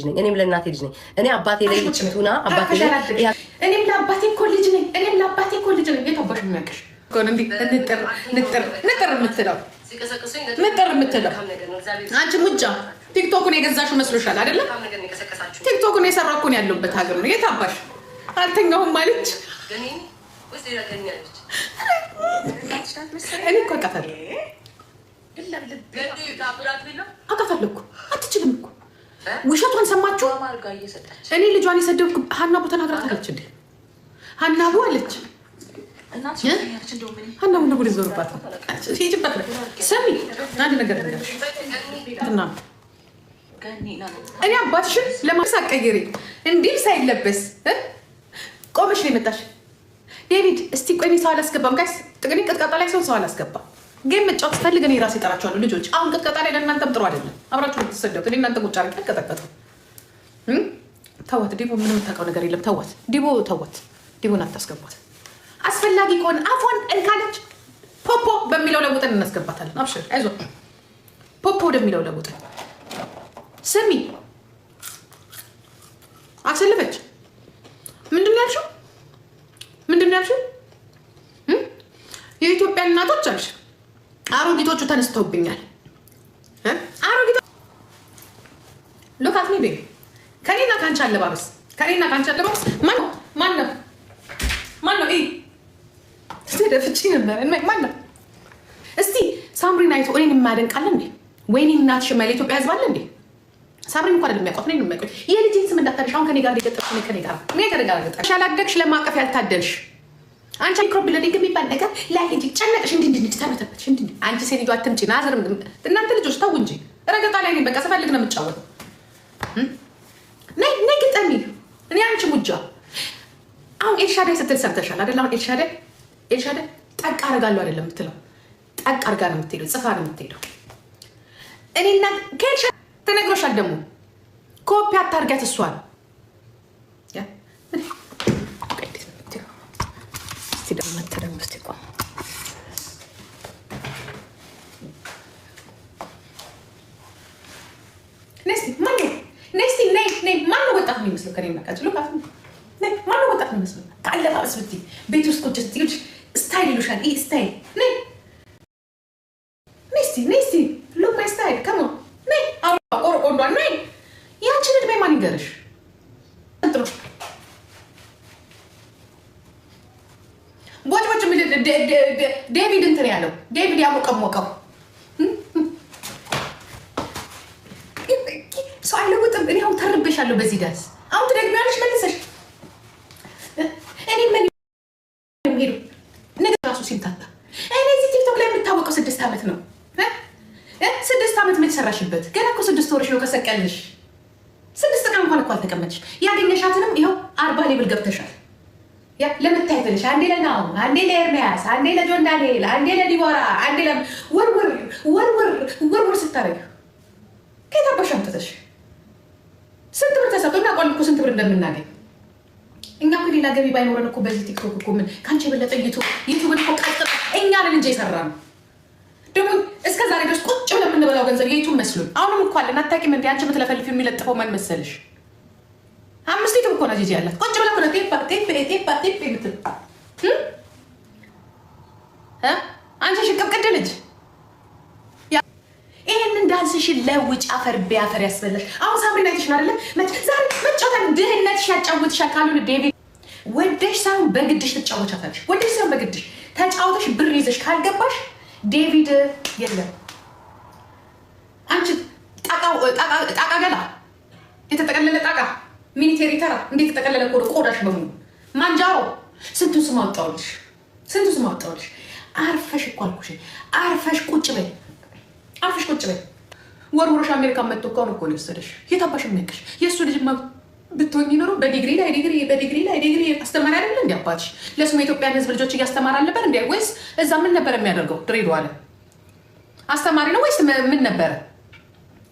ልጅ ነኝ እኔም ለእናቴ ልጅ ነኝ እኔ አባቴ ላይ ጭቱና አባቴ ላይ እኔም ለአባቴ እኮ ልጅ ነኝ እኔም ለአባቴ እኮ ልጅ ነኝ የታባሽ የሚያቀሽ ኮን እንዴ ንጥር የምትለው አንቺ ሙጃ ቲክቶክን የገዛሽው መስሎሻል አይደለ? ቲክቶክን የሰራው እኮ ነው ያለበት ሀገር ነው የታባሽ አልተኛውም ማለት እኔ እኮ አቃታለሁ እኮ አትችልም እኮ ውሸቷን ሰማችሁ? እኔ ልጇን የሰደብኩ ሀናቡ ተናግራታለች እንዴ ሀናቡ አለች ሀናቡ ነው ዞርባት ሲጅበት ሰሚ አንድ ነገር እና እኔ አባትሽን ለማሳቀየሪ እንዲህ ሳይለበስ ቆመሽ ነው የመጣሽ ዴቪድ እስቲ ቆይ ሰው አላስገባም ጋይስ ጥቅኒ ቅጥቀጣ ላይ ሰው አላስገባም ጌም መጫወት ፈልግ እኔ ራሴ እጠራቸዋለሁ ልጆች አሁን ቅጥቀጣ ላይ ለእናንተም ጥሩ አይደለም አብራችሁ ልትሰደቡት እኔ እናንተ ቁጭ አድርጌ አልቀጠቀጥም ተዋት ዲቦ ምንም የምታውቀው ነገር የለም ተዋት ዲቦን አታስገቧት አስፈላጊ ከሆነ አፏን እንካለች ፖፖ በሚለው ለውጠን እናስገባታለን አብሽር አይዞ ፖፖ ወደሚለው ለውጠን ስሚ አሰለፈች ምንድን ነው ያልሽው የኢትዮጵያ እናቶች አልሽ አሮጊቶቹ ተነስተውብኛል አሮጊቶቹ ሉካት ሚ ቤቢ ከኔና ካንቺ አለባበስ ማን ነው ደፍቺ ነበር ማን ነው እስቲ ሳምሪን አይቶ እኔን የማያደንቃለ እንዴ ወይኔ እናትሽ ማለ ኢትዮጵያ ህዝብ አለ እንዴ ሳምሪን እንኳን አይደለም ያውቃት እኔን የማያውቅ የልጅን ስም እንዳታደርሽ አሁን ከኔ ጋር ሊገጥም ከኔ ጋር ገጥም ሻላደግሽ ለማቀፍ ያልታደልሽ አንቺ ሚክሮቢሎዲንግ የሚባል ነገር ለልጅ ጨነቅሽ እንዲህ ተረተበትሽ እንዲህ አንቺ ሴት ልጅ አትምጪ ናዘር እናንተ ልጆች ተው እንጂ ረገጣ ላይ ነኝ በቃ ስፈልግ ነው የምጫወተው ነይ ግጠሚ እኔ አንቺ ሙጃ አሁን ኤልሻዳይ ስትል ሰምተሻል አይደል አሁን ኤልሻዳይ ጠቅ አደርጋለሁ አይደለም የምትለው ጠቅ አድርጋ ነው የምትሄደው ጽፋ ነው የምትሄደው እኔና ከኤልሻዳይ ተነግሮሻል ደግሞ ኮፒ አታርጊያት እሷን ማነው ወጣት ነው የሚመስለው ከኔና ካችሉ ማነው ወጣት ነው የሚመስለው ከአለባበስ ብትይ ቤት ውስጥ ቁጭ ስትይ ስታይል ይሉሻል ይህ ስታይል ነስቲ ሉክ ማይ ስታይል ከሞ ነይ ቆርቆንዷ ነይ ያንቺን ዕድሜ ማን ይገርሽ ቦጭ ዴቪድ እንትን ያለው ዴቪድ ያሞቀው ሰው አይለውጥም እኔ አሁን ተርቤሻለሁ በዚህ ዳንስ አሁን ትደግሚያለሽ መልሰሽ እኔ ምን ሄዱ ነገር ራሱ ሲምታታ እኔ እዚህ ቲክቶክ ላይ የምታወቀው 6 ዓመት ነው 6 ዓመት የምትሰራሽበት ገና እኮ 6 ወርሽ ነው ከሰቀልሽ 6 ቀን እንኳን እኮ አልተቀመጥሽ ያገኘሻትንም ይኸው 40 ሌብል ገብተሻል ለምታይትልሽ አንዴ ለናው አንዴ ለኤርሚያስ አንዴ ለጆን ዳንኤል አንዴ ለዲቦራ አንዴ ወርውር ስታረጊ ከታባሽ አምጥተሽ ስንት ብር ተሰጥቶና ቆልኩ ስንት ብር እንደምናገኝ እኛ እኮ ሌላ ገቢ ባይኖረን እኮ በዚህ ቲክቶክ እኮ ምን ካንቺ የበለጠ ዩቲዩብን እኮ ቀጥታ እኛ ነን እንጂ የሰራነው ደግሞ እስከ ዛሬ ድረስ ቁጭ ብለን የምንበላው ገንዘብ የዩቲዩብ መስሎን አሁንም እኮ አለን አታውቂም እንደ አንቺ የምትለፈልፊ የሚለጥፈው ማን መሰልሽ 5 ዩቲዩብ እኮ ነው ጂጂ ያላት ቁጭ ብለን እኮ ቴፕ የምትል አንቺ ሽቅብቅድ ልጅ ይሄን እንዳንስሽን ለውጭ አፈር ቢያፈር ያስበላሽ አሁን ሳምሪን አይተሽን አይደለ ዛሬ መጫወታን ድህነትሽ ያጫውትሻል ካሉን ዴቪድ ወደሽ ሳይሆን በግድሽ ትጫወቻታለሽ ወደሽ ሳይሆን በግድሽ ተጫውተሽ ብር ይዘሽ ካልገባሽ ዴቪድ የለም አንቺ ጣቃ ገላ የተጠቀለለ ጣቃ ሚኒቴሪ ተራ እንዴት ተጠቀለለ ቆዳሽ በሙሉ ማንጃሮ ስንቱን ስም አወጣሁልሽ አርፈሽ እኮ አልኩሽ አርፈሽ ቁጭ በይ ወርውረሽ አሜሪካ መጥቶ እኮ ነው የወሰደሽ የታባሽ የሚያክሽ የእሱ ልጅ ብትሆኝ ኖሮ በዲግሪ ላይ አስተማሪ አይደለ እንዲ አባትሽ ለስሙ የኢትዮጵያን ህዝብ ልጆች እያስተማር አልነበር እንዲ ወይስ እዛ ምን ነበር የሚያደርገው ድሬዳዋ ላይ አስተማሪ ነው ወይስ ምን ነበረ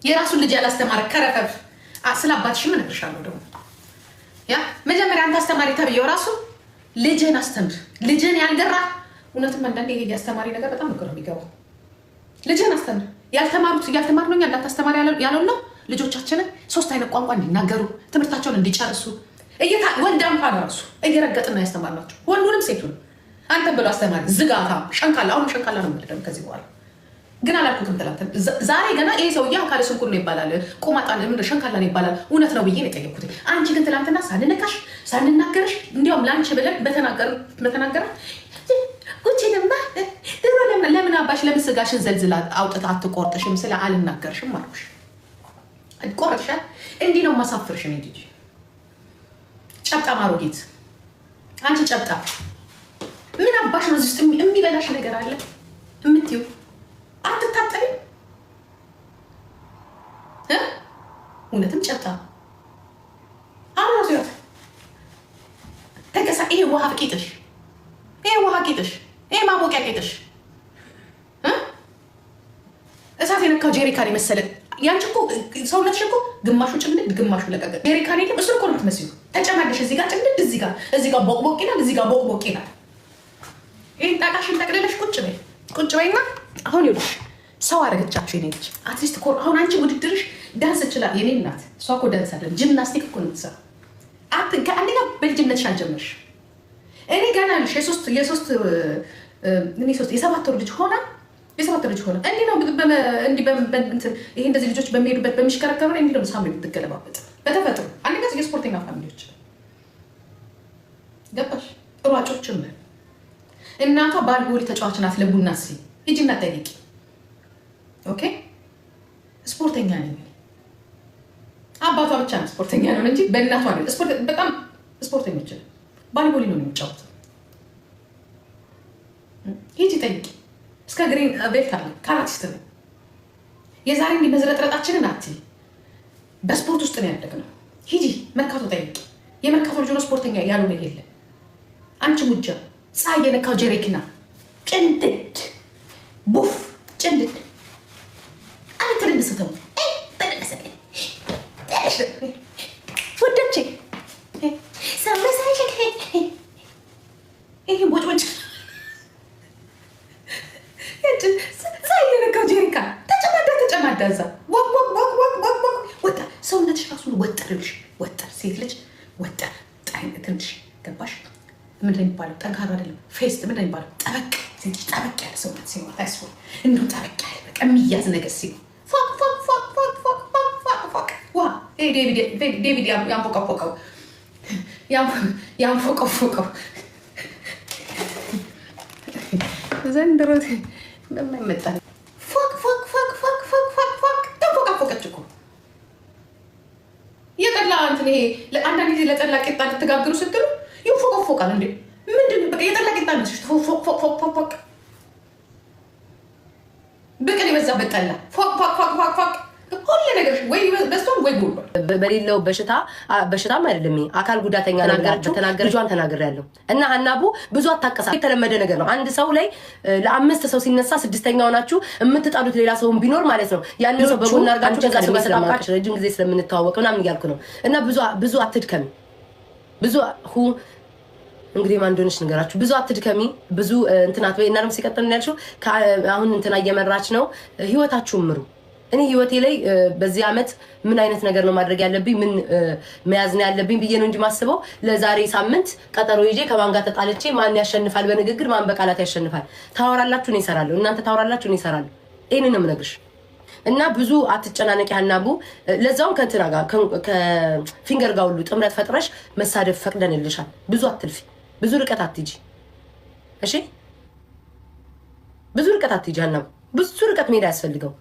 የራሱን ልጅ ያላስተማረ ከረፈፍ ስለ አባትሽ ምን እነግርሻለሁ ደግሞ መጀመሪያ አንተ አስተማሪ ተብዬው ራሱ ልጅህን አስተምር ልጅህን ያልገራ እውነትም አንዳንዴ ይሄ የአስተማሪ ነገር በጣም ነው የሚገባው ልጅህን አስተምር ያልተማሩት እያልተማር ነው ያላት አስተማሪ ያለው ነው ልጆቻችንን 3 አይነት ቋንቋ እንዲናገሩ ትምህርታቸውን እንዲጨርሱ ወንድ እንኳን ራሱ እየረገጥን ነው ያስተማርናቸው፣ ወንዱንም ሴቱንም። አንተ ብሎ አስተማሪ ዝጋታ ሸንካላ። አሁን ሸንካላ ነው የምልህ ከዚህ በኋላ ግን አላልኩትም። ትላንት ዛሬ ገና ይሄ ሰውዬ አካለ ስንኩል ነው ይባላል፣ ቁማጣ ነው ሸንካላ ነው ይባላል። እውነት ነው ብዬ ነው የጠየኩት። አንቺ ግን ትላንትና ሳንነካሽ ሳንናገርሽ እንዲያውም ላንቺ ብለን በተናገረ ጉቺንማ ለምን አባሽ ለምን ስጋሽን ዘልዝላ አውጥታ አትቆርጥሽም? ስለ አልናገርሽም አልኩሽ። ቆርጥሻል። እንዲህ ነው ማሳፍርሽ ነው እንጂ ጨብጣ ማሮጊት አንቺ ጨብጣ ምን አባሽ ነው እዚህ ውስጥ የሚበላሽ ነገር አለ እምትይው? አትታጠቢ እውነትም ጨብጣ አሁን ተገሳ። ይሄ ውሃ ቂጥሽ፣ ይሄ ውሃ ቂጥሽ፣ ይሄ ማሞቂያ ቂጥሽ እሳት የነካው ጄሪካን የመሰለ ያንቺ እኮ ሰውነትሽ እኮ ግማሹ ጭምድድ ግማሹ ለቀቀ። ጄሪካን የለም እሱ እኮ ነው የምትመስዩ። ተጨማደሽ እዚህ ጋር ጭምድድ፣ እዚህ ጋር ቦቅቦቅ ይላል፣ እዚህ ጋር ቦቅቦቅ ይላል። ይሄን ጣቃሽን ጠቅልለሽ ቁጭ በይና አሁን ይኸውልሽ ሰው አረገቻችሁ የኔ ልጅ። አትሊስት እኮ አሁን አንቺ ውድድርሽ ዳንስ ይችላል የኔ እናት። እሷ እኮ ዳንስ አይደለም ጂምናስቲክ እኮ ነው የምትሰራው። አንደኛ በልጅነትሽ አልጀመርሽ። እኔ ገና ልሽ የሰባት ወር ልጅ ሆና እንዲህ ነው ይሄ እንደዚህ ልጆች በሚሄዱበት በሚሽከረከሩ እንዲህ ነው ሳምሪ የምትገለባበጥ በተፈጥሮ። አንደኛ የስፖርተኛ ፋሚሊዎች ገባሽ? ሯጮችም እናቷ ባልቦሊ ተጫዋች ናት። ለቡና ሂጂና ጠይቂ። ኦኬ ስፖርተኛ ነኝ። አባቷ ብቻ ነው ስፖርተኛ ነው እንጂ በእናቷ ነው በጣም ስፖርተኞች ነው። ባልቦሊ ነው የሚጫወተው። ሂጂ ጠይቂ። እስከ ግሬን ቤት አለ ካራቲስት ነው። የዛሬ እንዲህ መዝረጥረጣችንን አትይ። በስፖርት ውስጥ ነው ያደግነው። ሂጂ መርካቶ ጠይቂ። የመርካቶ ልጅ ነው ስፖርተኛ ያልሆነ የለም። አንቺ ሙጃ ፀሐይ የነካው ጀሬኪና ጭንድድ ቡፍ ጭንድድ አንተ ልንስተው ወደቼ ሰመሳሽ ይሄ ቦጭቦጭ ፀሐይ የነካው ጀሪካ ተጨማዳ እዛ ወጣ ሰውነትሽ ራሱን ወጠርልሽ። ወጠር ሴት ልጅ ወጠር ትንሽ ገባሽ? ምንድን ነው የሚባለው? ጠንካራ አይደለም ፌስት ምንድን ነው የሚባለው? ጠበቅ ሴት ልጅ ጠበቅ ያለ ሰውነት ሲኖር ታስቦ እንደው ጠበቅ ያለ በቃ የሚያዝ ነገር ሲኖር ዋ ዴቪድ ያንፎቀፎቀው ዘንድሮ በማይመጣ ተንፎቃፎቀች እኮ የጠላ እንትን ይሄ አንዳንድ ጊዜ ለጠላ ቂጣ ልትጋግሩ ስትሉ ይፎቀፎቃል እንዴ? ምንድን ነው በቃ የጠላ ቂጣ ነች። ፎቅ ብቅል የበዛበት ጠላ ፎቅ ሁሉ ነገር ወይ በስቶን ወይ ጉር በሌለው በሽታም አይደለም። አካል ጉዳተኛ ተናገረ ልጇን ተናግሬያለሁ። እና ሀናቡ ብዙ አታቀሳ የተለመደ ነገር ነው። አንድ ሰው ላይ ለ5 ሰው ሲነሳ 6ኛው ናችሁ የምትጣሉት ሌላ ሰውን ቢኖር ማለት ነው። ያን ሰው በጎን አድርጋችሁ ከዛ ሰው ስለማቃሽ ረጅም ጊዜ ስለምንተዋወቅ ምናምን እያልኩ ነው። እና ብዙ አትድከሚ። ብዙ እንግዲህ ማን እንደሆነች ንገራችሁ። ብዙ አትድከሚ። ብዙ እንትናት ወይ እና ደግሞ ሲቀጥል ነው ያልሽው አሁን እንትና እየመራች ነው። ህይወታችሁን ምሩ። እኔ ህይወቴ ላይ በዚህ አመት ምን አይነት ነገር ነው ማድረግ ያለብኝ ምን መያዝ ነው ያለብኝ ብዬ ነው እንጂ ማስበው ለዛሬ ሳምንት ቀጠሮ ይዤ ከማን ጋር ተጣልቼ ማን ያሸንፋል በንግግር ማን በቃላት ያሸንፋል ታወራላችሁ ነው ይሰራሉ እናንተ ታወራላችሁ ነው ይሰራሉ። ይሄንን ነው የምነግርሽ። እና ብዙ አትጨናነቂ ሀናቡ። ለዛውም ከእንትና ጋር ከፊንገር ጋር ሁሉ ጥምረት ፈጥረሽ መሳደብ ፈቅደንልሻል። ብዙ አትልፊ። ብዙ ርቀት አትጂ። እሺ ብዙ ርቀት አትጂ ሀናቡ። ብዙ ርቀት መሄድ ያስፈልገው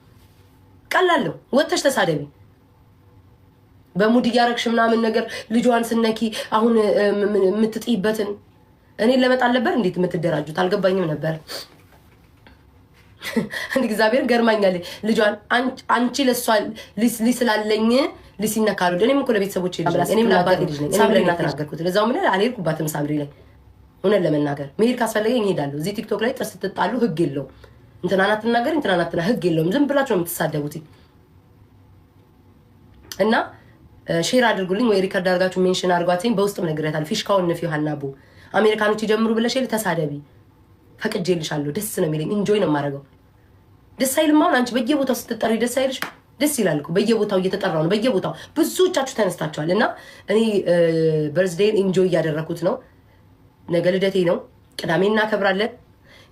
ቀላለው ወጥተሽ ተሳደቢ። በሙድ ያረክሽ ምናምን ነገር ልጇን ስነኪ አሁን የምትጥይበትን እኔን ለመጣል ነበር እንዴት የምትደራጁት አልገባኝም ነበር። አንድ እግዚአብሔር ገርማኛል። ልጇን አንቺ ለሷ ሊስላለኝ ሊሲነካሉ እኔም እኮ ለቤተሰቦቼ እኔም ለአባቴ ልጅ ነኝ። ሳምሪ ላይ ተናገርኩት። ለዛው ምን አልሄድኩባትም ሳምሪ ላይ እውነት ለመናገር መሄድ ካስፈለገኝ እሄዳለሁ። እዚህ ቲክቶክ ላይ ጥርስ ትጣሉ ህግ የለውም። እንትናና ተናገር እንትናና ተና ህግ የለውም። ዝም ብላችሁ ነው የምትሳደቡት። እና ሼር አድርጉልኝ ወይ ሪከርድ አድርጋችሁ ሜንሽን አድርጓትኝ። በውስጥም ነግሬታለሁ። ፊሽካውን ነፊው ሀናቡ አሜሪካኖች ይጀምሩ ብለሽ ተሳደቢ ፈቅጄልሻለሁ። ደስ ነው የሚለኝ። ኢንጆይ ነው የማደርገው። ደስ አይልም? አሁን አንቺ በየቦታው ስትጠሪ ደስ አይልሽ? ደስ ይላል እኮ በየቦታው እየተጠራው ነው። በየቦታው ብዙዎቻችሁ ተነስታችኋል። እና እኔ በርዝዴይን ኢንጆይ እያደረኩት ነው። ነገ ልደቴ ነው። ቅዳሜ እናከብራለን።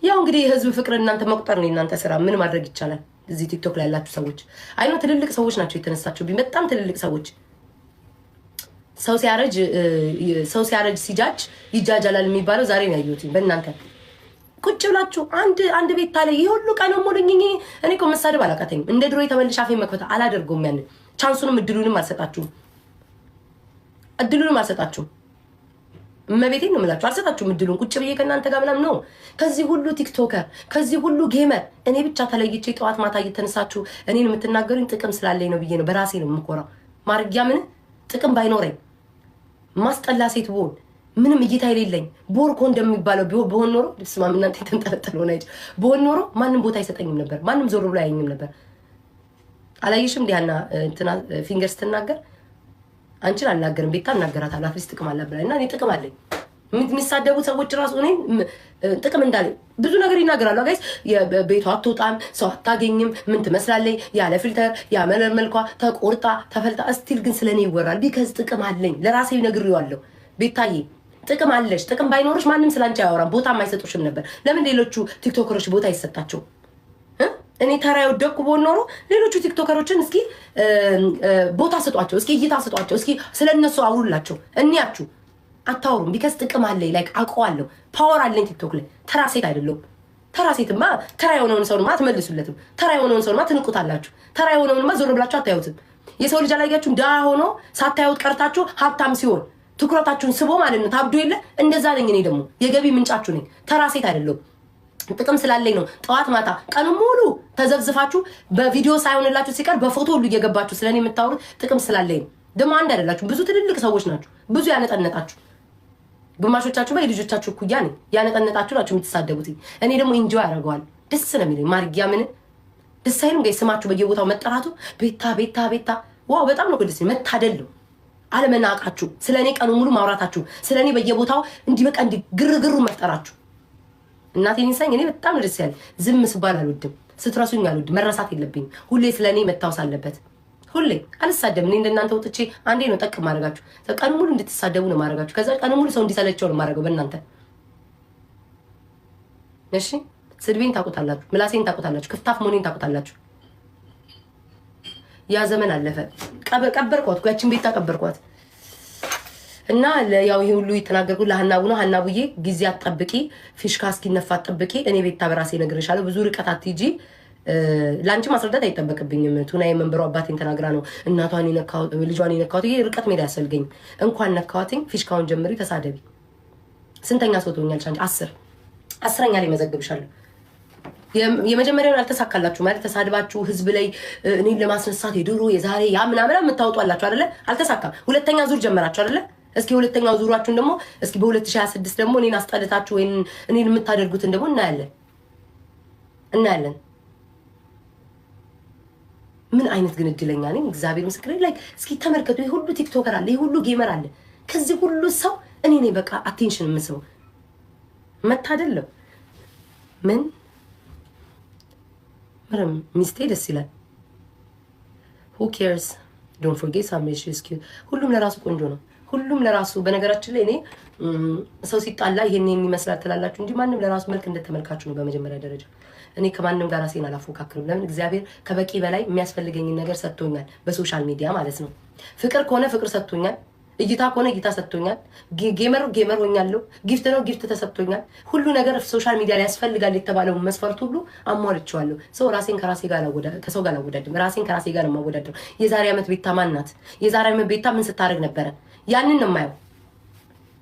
ያው እንግዲህ የህዝብ ፍቅር እናንተ መቁጠር ነው የእናንተ ስራ። ምን ማድረግ ይቻላል? እዚህ ቲክቶክ ላይ ያላችሁ ሰዎች አይኖ ትልልቅ ሰዎች ናቸው የተነሳችሁብኝ። በጣም ትልልቅ ሰዎች። ሰው ሲያረጅ ሲጃጅ ይጃጃላል የሚባለው ዛሬ ነው ያየሁት በእናንተ ቁጭ ብላችሁ አንድ ቤት ታለ ይሄ ሁሉ ቀን ሞልኝ። እኔ እኮ መሳደብ አላቃተኝም። እንደ ድሮ የተመልሽ አፌን መክፈት አላደርገውም። ያንን ቻንሱንም እድሉንም አልሰጣችሁም። እመቤቴን ነው የምላችሁ። አልሰጣችሁም እድሉን። ቁጭ ብዬ ከእናንተ ጋር ምናምን ነው። ከዚህ ሁሉ ቲክቶከር፣ ከዚህ ሁሉ ጌመር እኔ ብቻ ተለይቼ ጠዋት ማታ እየተነሳችሁ እኔን የምትናገሩኝ ጥቅም ስላለኝ ነው ብዬ ነው። በራሴ ነው የምኮራው። ማርጊያ ምን ጥቅም ባይኖረኝ ማስጠላ ሴት ብሆን ምንም እይታ የሌለኝ ቦርኮ እንደሚባለው በሆን ኖሮ ስማም እናንተ የተንጠለጠለ ሆነ አይደል? በሆን ኖሮ ማንም ቦታ አይሰጠኝም ነበር። ማንም ዞር ብሎ አያየኝም ነበር። አላየሽም? ዲያና እንትና ፊንገር ስትናገር አንቺን አልናገርም፣ ቤታ እናገራታለሁ። አትሊስት ጥቅም አለብላ እና እኔ ጥቅም አለኝ። የሚሳደቡት ሰዎች ራሱ እኔ ጥቅም እንዳለኝ ብዙ ነገር ይናገራሉ። ጋይስ የቤቷ አትወጣም፣ ሰው አታገኝም፣ ምን ትመስላለች፣ ያለ ፊልተር ያለ መልኳ ተቆርጣ ተፈልጣ፣ እስቲል ግን ስለኔ ይወራል። ቢከዝ ጥቅም አለኝ። ለራሴ ነግሬዋለሁ። ቤታዬ ጥቅም አለሽ። ጥቅም ባይኖርሽ ማንም ስላንቺ አያወራም፣ ቦታ አይሰጡሽም ነበር። ለምን ሌሎቹ ቲክቶከሮች ቦታ ይሰጣቸው? እኔ ተራው ደኩ በሆነ ኖሮ ሌሎቹ ቲክቶከሮችን እስኪ ቦታ ስጧቸው፣ እስኪ እይታ ስጧቸው፣ እስኪ ስለነሱ አውሩላቸው። እኒያችሁ አታወሩም። ቢከስ ጥቅም አለኝ። ላይክ አውቀዋለሁ። ፓወር አለኝ ቲክቶክ ላይ። ተራ ሴት አይደለሁም። ተራ ሴትማ ተራ የሆነውን ሰውንማ አትመልሱለትም። ተራ የሆነውን ሰውንማ ትንቁታላችሁ። ተራ የሆነውንማ ዞር ብላችሁ አታዩትም። የሰው ልጅ አላያችሁም? ድሃ ሆኖ ሳታዩት ቀርታችሁ ሀብታም ሲሆን ትኩረታችሁን ስቦ ማለት ነው። ታብዶ የለ እንደዛ ነኝ። እኔ ደግሞ የገቢ ምንጫችሁ ነኝ። ተራ ሴት አይደለሁም። ጥቅም ስላለኝ ነው። ጠዋት ማታ ቀኑ ሙሉ ተዘብዝፋችሁ በቪዲዮ ሳይሆንላችሁ ሲቀር በፎቶ ሁሉ እየገባችሁ ስለኔ የምታወሩት ጥቅም ስላለኝ ነው። ደግሞ አንድ አይደላችሁ፣ ብዙ ትልልቅ ሰዎች ናችሁ። ብዙ ያነጠነጣችሁ ግማሾቻችሁ በልጆቻችሁ እኩያ ነኝ። ያነጠነጣችሁ ናችሁ የምትሳደቡት። እኔ ደግሞ ኢንጆይ አደርገዋለሁ። ደስ ነው የሚለኝ። ማርጊያ ምን ደስ አይልም? ጋይ ስማችሁ በየቦታው መጠራቱ ቤታ ቤታ ቤታ ዋው በጣም ነው ደስ መታደል ነው። አለመናቃችሁ ስለኔ ቀኑ ሙሉ ማውራታችሁ ስለኔ በየቦታው እንዲህ በቃ እንዲህ ግርግሩ መፍጠራችሁ እናቴን ይሰኝ። እኔ በጣም ደስ ያለ ዝም ስባል አልወድም። ስትረሱኝ አልወድም። መረሳት የለብኝም። ሁሌ ስለኔ መታወስ አለበት። ሁሌ አልሳደም። እኔ እንደናንተ ወጥቼ አንዴ ነው ጠቅ ማድረጋችሁ። ቀኑ ሙሉ እንድትሳደቡ ነው ማድረጋችሁ። ከዛ ቀኑ ሙሉ ሰው እንዲሰለቸው ነው ማድረገው በእናንተ። እሺ ስድቤን ታውቁታላችሁ፣ ምላሴን ታውቁታላችሁ፣ ክፍታፍ መሆኔን ታውቁታላችሁ። ያ ዘመን አለፈ። ቀበርኳት፣ ያችን ቤት ቀበርኳት። እና ያው ይሄ ሁሉ የተናገርኩ ለሐናቡ ነው። ሐናቡዬ ጊዜ አትጠብቂ፣ ፊሽካ እስኪነፋ አትጠብቂ። እኔ ቤታ በራሴ እነግርሻለሁ። ብዙ ርቀት አትሂጂ። ላንቺ ማስረዳት አይጠበቅብኝም። ቱናዬ መንበሩ አባቴን ተናግራ ነው እናቷን የነካው ልጇን የነካው። ይሄ ርቀት ሜዳ ያሰልገኝ። እንኳን ነካዋትኝ። ፊሽካውን ጀምሪ፣ ተሳደቢ። ስንተኛ ሰው ትሆኛለሽ አንቺ? 10ኛ ላይ መዘግብሻለሁ። የመጀመሪያውን አልተሳካላችሁ ማለት ተሳድባችሁ ህዝብ ላይ እኔን ለማስነሳት የድሮ የዛሬ ያ ምናምን የምታወጧላችሁ አይደለ? አልተሳካም። ሁለተኛ ዙር ጀመራችሁ አይደለ? እስኪ ሁለተኛው ዙራችሁን ደግሞ እስኪ በ2026 ደግሞ እኔን አስጠልታችሁ ወይ እኔን የምታደርጉትን ደግሞ እናያለን። ምን አይነት ግን እድለኛ ነኝ። እግዚአብሔር ምስክሬ። ላይ እስኪ ተመልከቱ። ይሄ ሁሉ ቲክቶከር አለ፣ ይሄ ሁሉ ጌመር አለ። ከዚህ ሁሉ ሰው እኔ ነኝ በቃ አቴንሽን የምስበው። መታደል ምን ምንም ሚስቴ ደስ ይላል። who cares don't forget some issues cute። ሁሉም ለራሱ ቆንጆ ነው። ሁሉም ለራሱ። በነገራችን ላይ እኔ ሰው ሲጣላ ይሄን የሚመስላል ትላላችሁ እንጂ ማንም ለራሱ መልክ እንደተመልካችሁ ነው። በመጀመሪያ ደረጃ እኔ ከማንም ጋር ራሴን አላፎካክርም። ለምን? እግዚአብሔር ከበቂ በላይ የሚያስፈልገኝን ነገር ሰጥቶኛል። በሶሻል ሚዲያ ማለት ነው። ፍቅር ከሆነ ፍቅር ሰጥቶኛል። እይታ ከሆነ እይታ ሰጥቶኛል። ጌመር ሆኛለሁ። ጊፍት ነው ጊፍት ተሰጥቶኛል። ሁሉ ነገር ሶሻል ሚዲያ ላይ ያስፈልጋል የተባለው መስፈርት ሁሉ አሟልቼዋለሁ። ሰው ራሴን ከራሴ ጋር ከሰው ጋር አወዳድም። ራሴን ከራሴ ጋር ነው የማወዳድረው። የዛሬ ዓመት ቤታ ማን ናት? የዛሬ ዓመት ቤታ ምን ስታደርግ ነበረ? ያንን ነው የማየው።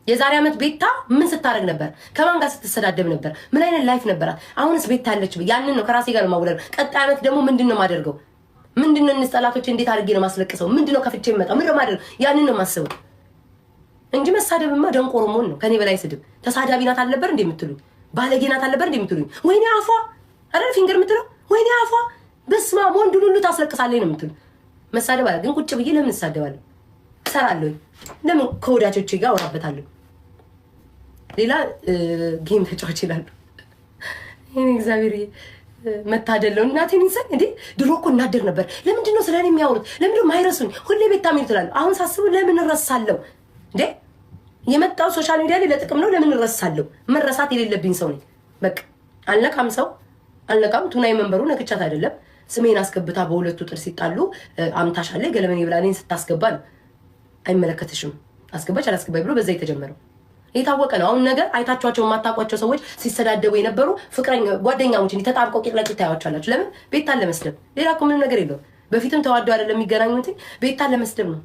የዛሬ ዓመት ቤታ ምን ስታደርግ ነበር? ከማን ጋር ስትሰዳደብ ነበር? ምን አይነት ላይፍ ነበራት? አሁንስ ቤታ ያለች ያንን ነው ከራሴ ጋር ነው የማወዳድረው። ቀጣይ ዓመት ደግሞ ምንድነው የማደርገው? ምንድነው እንስጠላቶች እንዴት አድርጌ ነው ማስለቅሰው? ምንድነው ከፍቼ የመጣ ምን ማደርግ? ያንን ነው ማስበው እንጂ መሳደብማ ደንቆሮ መሆን ነው። ከኔ በላይ ስድብ ተሳዳቢ ናት አልነበር እንዴ የምትሉኝ? ባለጌ ናት አልነበር እንዴ የምትሉኝ? ወይኔ አፏ አይደል ፊንገር የምትለው? ወይኔ አፏ በስማ ወንዱን ሁሉ ታስለቅሳለኝ ነው የምትሉ። መሳደብ አለ ግን ቁጭ ብዬ ለምን እሳደባለሁ? እሰራለሁ። ለምን ከወዳጆቼ ጋር አወራበታለሁ። ሌላ ጌም ተጫዋች ይላሉ። ይሄን እግዚአብሔር መታደለው እናቴን ይዘን እንዴ ድሮ እኮ እናደር ነበር። ለምንድን ነው ስለኔ የሚያወሩት? ለምንድን ነው ማይረሱኝ? ሁሌ ቤታ ምን ትላለህ? አሁን ሳስቡ ለምን እረሳለሁ እንዴ? የመጣው ሶሻል ሚዲያ ላይ ለጥቅም ነው። ለምን እረሳለሁ? መረሳት የሌለብኝ ሰው ነኝ። በቃ አልነቃም፣ ሰው አልነቃም። ቱናይ መንበሩ ነክቻት አይደለም ስሜን አስገብታ በሁለቱ ጥርስ ሲጣሉ አምታሻለ ገለመኔ ብላ እኔን ስታስገባ ነው አይመለከትሽም አስገባች አላስገባኝ ብሎ በዛ የተጀመረው የታወቀ ነው። አሁን ነገር አይታችኋቸው የማታውቋቸው ሰዎች ሲሰዳደቡ የነበሩ ፍቅረኛ ጓደኛሞች እንዲህ ተጣብቀው ቂጥ ለቂጥ ታያዋቸዋላችሁ። ለምን? ቤታን ለመስደብ። ሌላ እኮ ምንም ነገር የለውም። በፊትም ተዋደው አይደለም የሚገናኙት፣ ቤታን ለመስደብ ነው።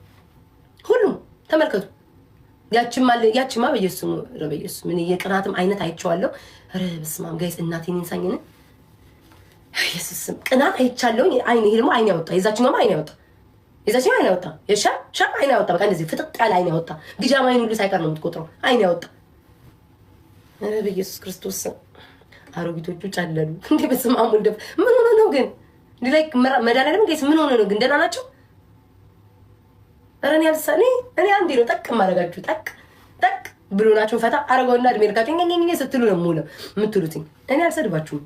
ሁሉም ተመልከቱ። ያቺማ በኢየሱስ ምን የቅናትም አይነት አይቼዋለሁ። ኧረ በስመ አብ ጋይስ እናቴን እንሳኝነ ኢየሱስ ቅናት አይቻለሁ። አይኔ ይሄ ደግሞ አይኔ ያወጣ የዛችኛው አይኔ ያወጣ የዛችኛው አይኔ ያወጣ ሻ አይኔ ያወጣ በቃ እንደዚህ ፍጥጥ ያለ አይኔ ያወጣ ቢጃማይን ሁሉ ሳይቀር ነው የምትቆጥረው። አይኔ ያወጣ ኧረ በኢየሱስ ክርስቶስ አሮጊቶቹ ጫለሉ እንዴ! በስመ አብ ወልድ ምን ሆነ ነው ግን ላይክ መድኃኒዓለም ጋይስ ምን ሆነ ነው ግን? ደህና ናቸው? ኧረ እኔ አንዴ ነው ጠቅ ማረጋችሁ ጠቅ ብሎናችሁ ፈታ አረጋውና እድሜ ልካችሁ ኘኘኘ ስትሉ ነው ሙሉ የምትሉትኝ። እኔ አልሰድባችሁም፣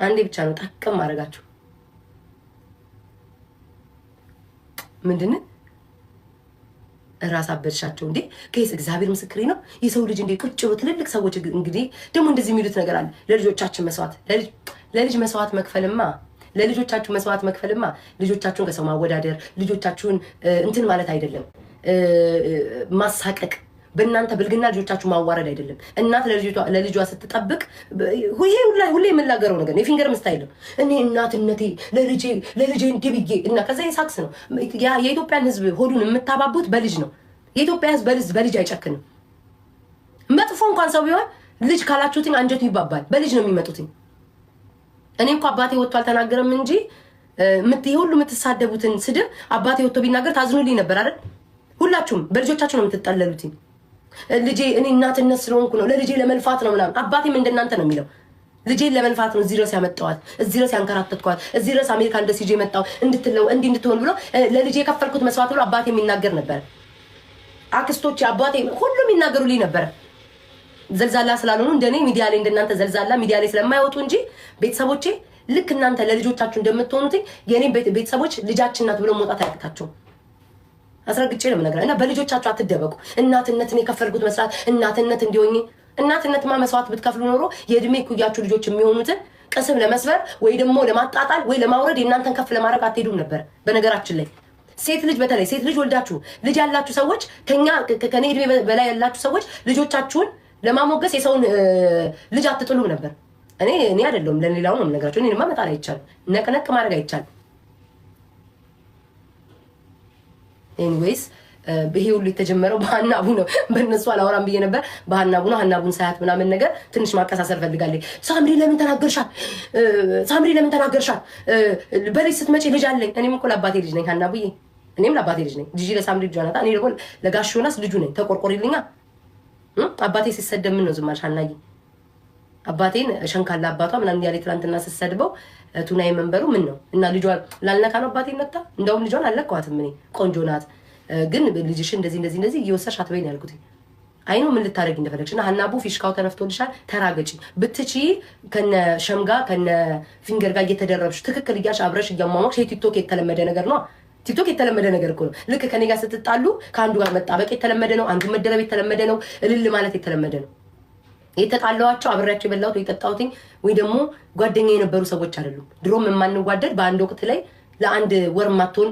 አንዴ ብቻ ነው ጠቅ ማረጋችሁ። ምንድን ራስ አበድሻቸው እንዴ ጋይስ? እግዚአብሔር ምስክሬ ነው። የሰው ልጅ እንዴ ቁጭ ብሎ ትልልቅ ሰዎች እንግዲህ ደግሞ እንደዚህ የሚሉት ነገር አለ። ለልጆቻችን መስዋዕት ለልጅ መስዋዕት መክፈልማ ለልጆቻችሁ መስዋዕት መክፈልማ ልጆቻችሁን ከሰው ማወዳደር ልጆቻችሁን እንትን ማለት አይደለም፣ ማሳቀቅ በእናንተ ብልግና ልጆቻችሁ ማዋረድ አይደለም። እናት ለልጇ ስትጠብቅ ሁሌ የምላገረው ነገር ነው። የፊንገር ምስታይል እኔ እናትነቴ ለልጄ እንዲብዬ እና ከዛ የሳክስ ነው። የኢትዮጵያን ሕዝብ ሆዱን የምታባቡት በልጅ ነው። የኢትዮጵያ ሕዝብ በልጅ አይጨክንም። መጥፎ እንኳን ሰው ቢሆን ልጅ ካላችሁትኝ አንጀቱ ይባባል። በልጅ ነው የሚመጡትኝ። እኔ እኮ አባቴ ወጥቶ አልተናገረም እንጂ ሁሉ የምትሳደቡትን ስድብ አባቴ ወጥቶ ቢናገር ታዝኑልኝ ነበር አይደል? ሁላችሁም በልጆቻችሁ ነው የምትጠለሉትኝ። ልጄ እኔ እናትነት ስለሆንኩ ነው ለልጄ ለመልፋት ነው ምናምን። አባቴም እንደናንተ ነው የሚለው። ልጄን ለመልፋት ነው እዚህ ድረስ ያመጣዋት፣ እዚህ ድረስ ያንከራተትኳት፣ እዚህ ድረስ አሜሪካ እንደስ ይዤ መጣው እንድትሆን ብሎ ለልጄ የከፈልኩት መስዋዕት ብሎ አባቴ የሚናገር ነበር። አክስቶቼ አባቴ ሁሉም ይናገሩልኝ ነበር። ዘልዛላ ስላልሆኑ እንደኔ ሚዲያ ላይ እንደናንተ ዘልዛላ ሚዲያ ላይ ስለማይወጡ እንጂ ቤተሰቦቼ ልክ እናንተ ለልጆቻችሁ እንደምትሆኑት የኔ ቤተሰቦች ልጃችን ናት ብለው መውጣት አያቅታቸው። አስረግጬ ነው የምነግርህ። እና በልጆቻችሁ አትደበቁ። እናትነትን የከፈልኩት መስዋዕት እናትነት እንዲሆኝ እናትነትማ መስዋዕት ብትከፍሉ ኖሮ የእድሜ ኩያችሁ ልጆች የሚሆኑትን ቅስም ለመስበር ወይ ደግሞ ለማጣጣል ወይ ለማውረድ የእናንተን ከፍ ለማድረግ አትሄዱም ነበር። በነገራችን ላይ ሴት ልጅ በተለይ ሴት ልጅ ወልዳችሁ ልጅ ያላችሁ ሰዎች ከኔ እድሜ በላይ ያላችሁ ሰዎች ልጆቻችሁን ለማሞገስ የሰውን ልጅ አትጥሉም ነበር። እኔ አይደለም ለሌላው ነው የምነግራችሁ። እኔማ መጣል አይቻልም፣ ነቅነቅ ማድረግ አይቻልም። ኤኒዌይስ ይሄ ሁሉ የተጀመረው በሀናቡ ነው። በእነሱ አላወራም ብዬ ነበር። በሀናቡ ነው። ሀናቡን ሳያት ምናምን ነገር ትንሽ ማቀሳሰር ፈልጋለች። ሳምሪ ለምን ተናገርሻል? በልጅ ስትመጪ ልጅ አለኝ። እኔም እኮ ለአባቴ ልጅ ነኝ ሀናቡዬ። እኔም ለአባቴ ልጅ ነኝ። ጂጂ ለሳምሪ ልጇ ናት። እኔ ደግሞ ለጋሽ ዮናስ ልጁ ነኝ። ተቆርቆሪልኛ። አባቴ ሲሰደብ ምን ነው ዝም አልሽ ሀናዬ? አባቴን ሸንካላ አባቷ ምናምን ያለ ትናንትና ስትሰድበው ቱናይ መንበሩ ምን ነው እና ልጇን ላልነካ ነው አባቴን ነክታ። እንደውም ልጇን አልለካዋትም እኔ ቆንጆ ናት ግን ልጅሽ እንደዚህ እየወሰድሽ አትበይኝ ያልኩት። አይኑ ምን ልታረጊ እንደፈለግሽ እና ሀናቡ ፊሽካው ተነፍቶልሻል። ተራገጪ ብትቺ ከነ ሸምጋ ከነ ፊንገር ጋር እየተደረብሽ ትክክል እያልሽ አብረሽ እያሟሟቅሽ የቲክቶክ የተለመደ ነገር ነው። ቲክቶክ የተለመደ ነገር እኮ ነው። ልክ ከኔ ጋር ስትጣሉ ከአንዱ ጋር መጣበቅ የተለመደ ነው። አንዱ መደረብ የተለመደ ነው። እልል ማለት የተለመደ ነው። የተጣላዋቸው አብሬያቸው የበላሁት ወይ ጠጣሁትኝ ወይ ደግሞ ጓደኛ የነበሩ ሰዎች አይደሉም። ድሮም የማንዋደድ በአንድ ወቅት ላይ ለአንድ ወር ማትሆን